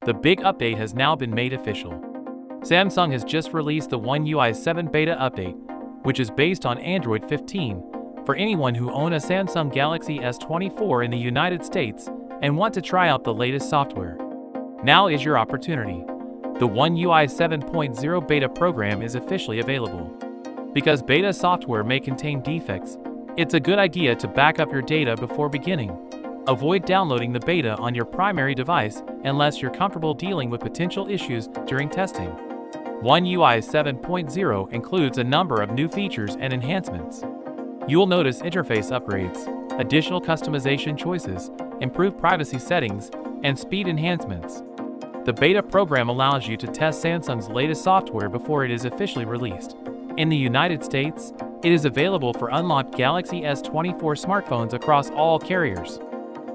The big update has now been made official. Samsung has just released the One UI 7 beta update, which is based on Android 15, for anyone who own a Samsung Galaxy S24 in the United States and want to try out the latest software. Now is your opportunity. The One UI 7.0 beta program is officially available. Because beta software may contain defects, it's a good idea to back up your data before beginning. Avoid downloading the beta on your primary device unless you're comfortable dealing with potential issues during testing. One UI 7.0 includes a number of new features and enhancements. You'll notice interface upgrades, additional customization choices, improved privacy settings, and speed enhancements. The beta program allows you to test Samsung's latest software before it is officially released. In the United States, it is available for unlocked Galaxy S24 smartphones across all carriers.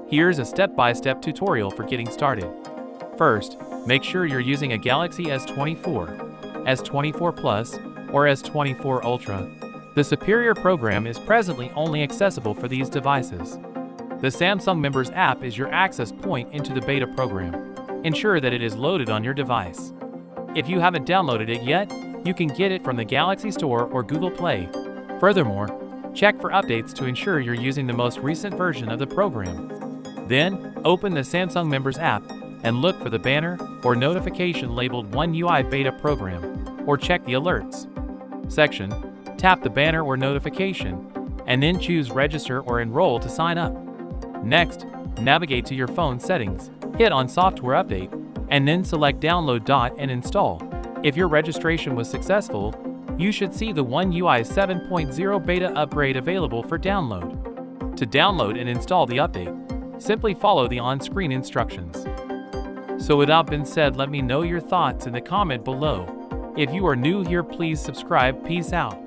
Here's a step-by-step tutorial for getting started. First, make sure you're using a Galaxy S24, S24 Plus, or S24 Ultra. The Superior program is presently only accessible for these devices. The Samsung Members app is your access point into the beta program. Ensure that it is loaded on your device. If you haven't downloaded it yet, you can get it from the Galaxy Store or Google Play. Furthermore, check for updates to ensure you're using the most recent version of the program. Then, open the Samsung Members app and look for the banner or notification labeled One UI Beta Program, or check the Alerts section. Tap the banner or notification, and then choose Register or Enroll to sign up. Next, navigate to your phone settings, hit on Software Update, and then select Download and Install. If your registration was successful, you should see the One UI 7.0 beta upgrade available for download. To download and install the update, simply follow the on-screen instructions. So with that being said, let me know your thoughts in the comment below. If you are new here, please subscribe. Peace out.